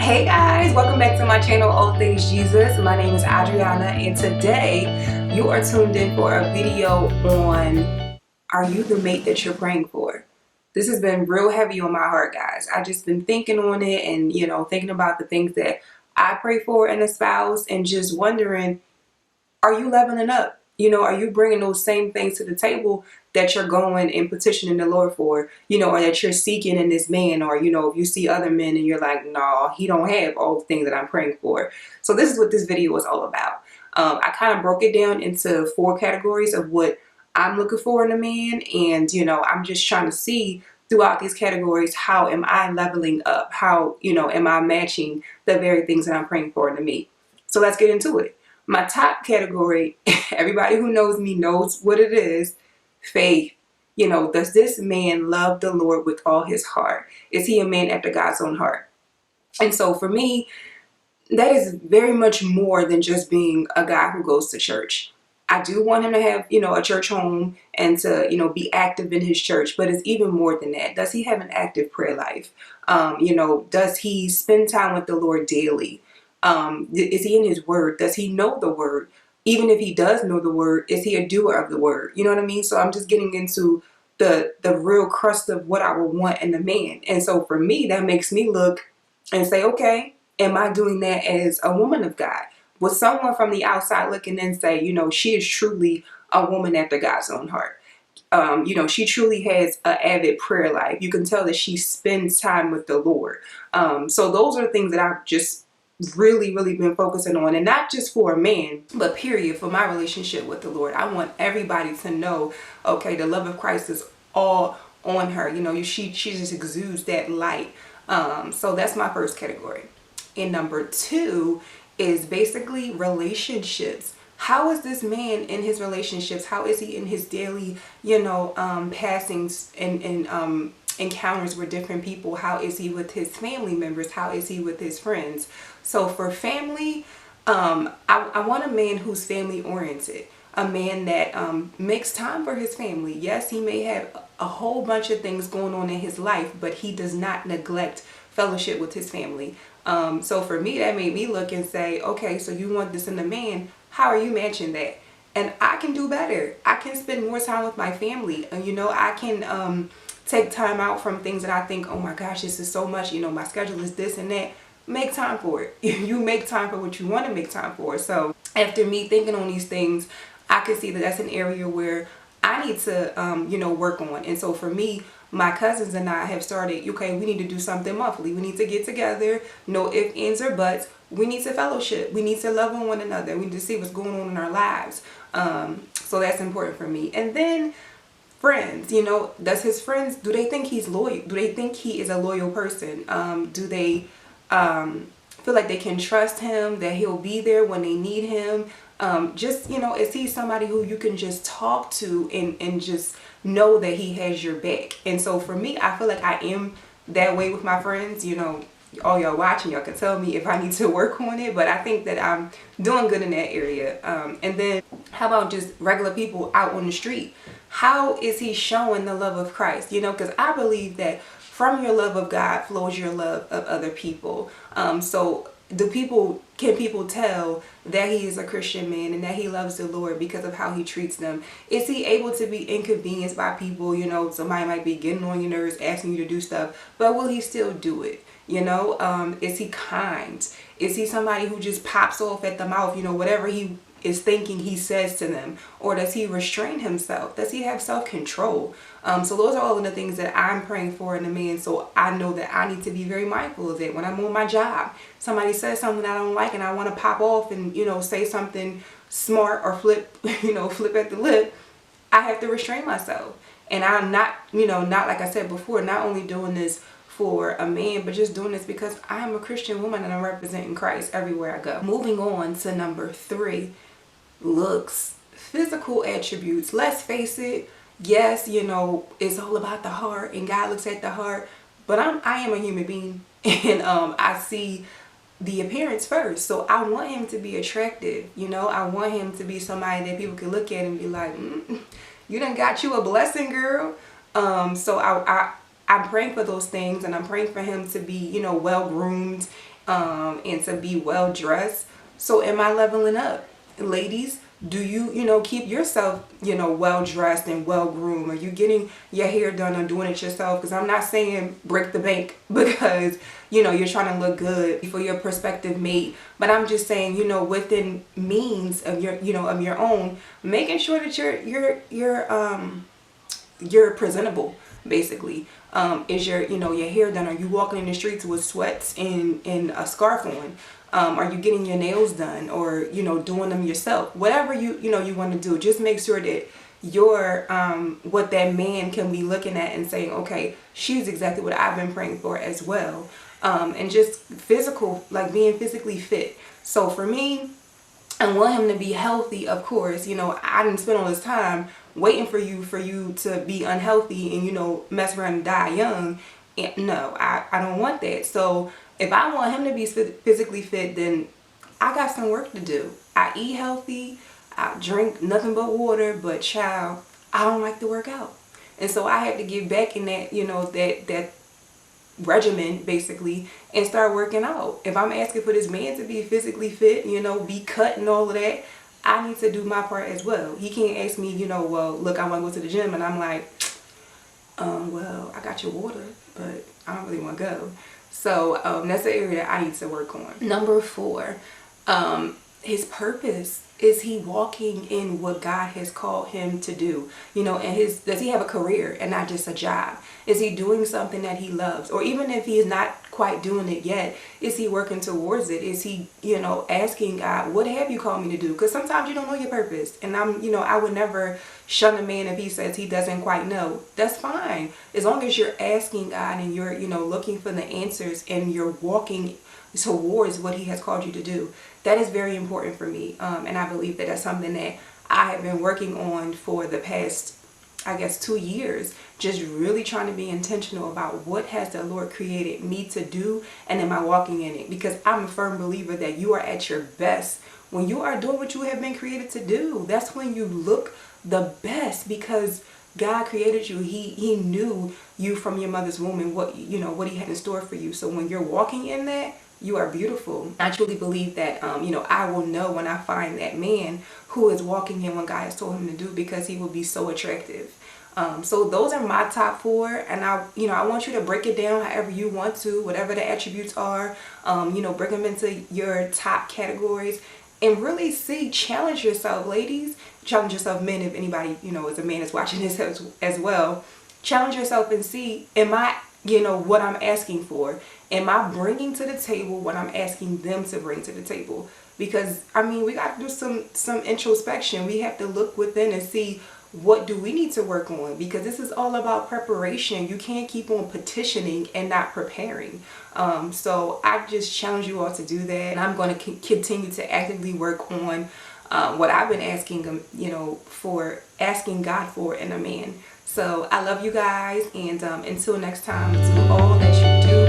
Hey guys, welcome back to my channel, All Things Jesus. My name is Adriana, and today you are tuned in for a video on, are you the mate that you're praying for? This has been real heavy on my heart, guys. I just been thinking on it and, thinking about the things that I pray for in a spouse and just wondering, are you leveling up? Are you bringing those same things to the table that you're going and petitioning the Lord for, or that you're seeking in this man, or, if you see other men and you're like, no, he don't have all the things that I'm praying for. So this is what this video is all about. I kind of broke it down into 4 categories of what I'm looking for in a man. And, I'm just trying to see throughout these categories, how am I leveling up? How, am I matching the very things that I'm praying for in a mate? So let's get into it. My top category, everybody who knows me knows what it is, faith. Does this man love the Lord with all his heart? Is he a man after God's own heart? And so for me, that is very much more than just being a guy who goes to church. I do want him to have, a church home and to, be active in his church, but it's even more than that. Does he have an active prayer life? Does he spend time with the Lord daily? Is he in his word? Does he know the word? Even if he does know the word, is he a doer of the word? You know what I mean? So I'm just getting into the real crust of what I would want in a man. And so for me, that makes me look and say, okay, am I doing that as a woman of God? Would someone from the outside look and then say, she is truly a woman after God's own heart? She truly has an avid prayer life. You can tell that she spends time with the Lord. So those are the things that I've just really been focusing on, and not just for a man, but period, for my relationship with the Lord. I want everybody to know, okay, the love of Christ is all on her. She just exudes that light. So that's my first category. And number 2 is basically relationships. How is this man in his relationships? How is he in his daily, passings and encounters with different people? How is he with his family members? How is he with his friends? So for family, I want a man who's family oriented, a man that makes time for his family. Yes, he may have a whole bunch of things going on in his life, but he does not neglect fellowship with his family. So for me, that made me look and say, okay, so you want this in a man. How are you matching that? And I can do better. I can spend more time with my family. I can take time out from things that I think, oh my gosh, this is so much. My schedule is this and that. Make time for it. You make time for what you want to make time for. So after me thinking on these things, I can see that that's an area where I need to, work on. And so for me, my cousins and I have started, okay, we need to do something monthly. We need to get together. No ifs, ands, or buts. We need to fellowship. We need to love on one another. We need to see what's going on in our lives. So that's important for me. And then friends, does his friends, do they think he's loyal? Do they think he is a loyal person? Do they feel like they can trust him, that he'll be there when they need him? Is he somebody who you can just talk to and just know that he has your back? And so for me, I feel like I am that way with my friends. All y'all watching, y'all can tell me if I need to work on it, but I think that I'm doing good in that area. And then how about just regular people out on the street? How is he showing the love of Christ? Because I believe that from your love of God flows your love of other people. So can people tell that he is a Christian man and that he loves the Lord because of how he treats them? Is he able to be inconvenienced by people? Somebody might be getting on your nerves, asking you to do stuff, but will he still do it? Is he kind? Is he somebody who just pops off at the mouth? Whatever he is thinking, he says to them. Or does he restrain himself? Does he have self-control? So those are all of the things that I'm praying for in a man. So I know that I need to be very mindful of it. When I'm on my job, somebody says something I don't like and I want to pop off and, say something smart or flip at the lip, I have to restrain myself. And I'm not, not like I said before, not only doing this for a man, but just doing this because I'm a Christian woman and I'm representing Christ everywhere I go. Moving on to number 3, looks, physical attributes. Let's face it, yes, it's all about the heart and God looks at the heart, but I am a human being and I see the appearance first. So I want him to be attractive. I want him to be somebody that people can look at and be like, you done got you a blessing, girl. So I'm praying for those things, and I'm praying for him to be, well groomed and to be well dressed. So am I leveling up? Ladies, do you, keep yourself, well dressed and well groomed? Are you getting your hair done or doing it yourself? Because I'm not saying break the bank because, you're trying to look good for your prospective mate. But I'm just saying, within means of your, of your own, making sure that you're presentable, basically. Is your, your hair done? Are you walking in the streets with sweats and a scarf on? Are you getting your nails done, or doing them yourself? Whatever you want to do, just make sure that you're what that man can be looking at and saying, okay, she's exactly what I've been praying for as well. And just physical, like being physically fit. So for me, I want him to be healthy, of course. I didn't spend all this time waiting for you to be unhealthy and mess around and die young. And no, I don't want that. So if I want him to be physically fit, then I got some work to do. I eat healthy, I drink nothing but water, but child, I don't like to work out. And so I had to get back in that, that regimen, basically, and start working out. If I'm asking for this man to be physically fit, be cut and all of that, I need to do my part as well. He can't ask me, well, look, I want to go to the gym, and I'm like, well, I got your water, but I don't really want to go. So that's the area that I need to work on. Number 4, his purpose. Is he walking in what God has called him to do? And does he have a career and not just a job? Is he doing something that he loves? Or even if he is not quite doing it yet, is he working towards it? Is he, asking God, what have you called me to do? Because sometimes you don't know your purpose. And I would never shun a man if he says he doesn't quite know. That's fine. As long as you're asking God and you're, looking for the answers and you're walking towards what he has called you to do. That is very important for me. And I believe that that's something that I have been working on for the past, I guess, 2 years. Just really trying to be intentional about what has the Lord created me to do, and am I walking in it? Because I'm a firm believer that you are at your best when you are doing what you have been created to do. That's when you look the best, because God created you. He knew you from your mother's womb and what he had in store for you. So when you're walking in that, you are beautiful. I truly believe that, I will know when I find that man who is walking in what God has told him to do, because he will be so attractive. So those are my top 4, and I want you to break it down however you want to, whatever the attributes are, break them into your top categories, and really challenge yourself, ladies. Challenge yourself, men, if anybody, is a man is watching this as well. Challenge yourself and see, am I, what I'm asking for? Am I bringing to the table what I'm asking them to bring to the table? Because, we got to do some introspection. We have to look within and see, what do we need to work on? Because this is all about preparation. You can't keep on petitioning and not preparing. So I just challenge you all to do that. And I'm going to continue to actively work on what I've been asking God for in a man. So I love you guys, and until next time, do all that you do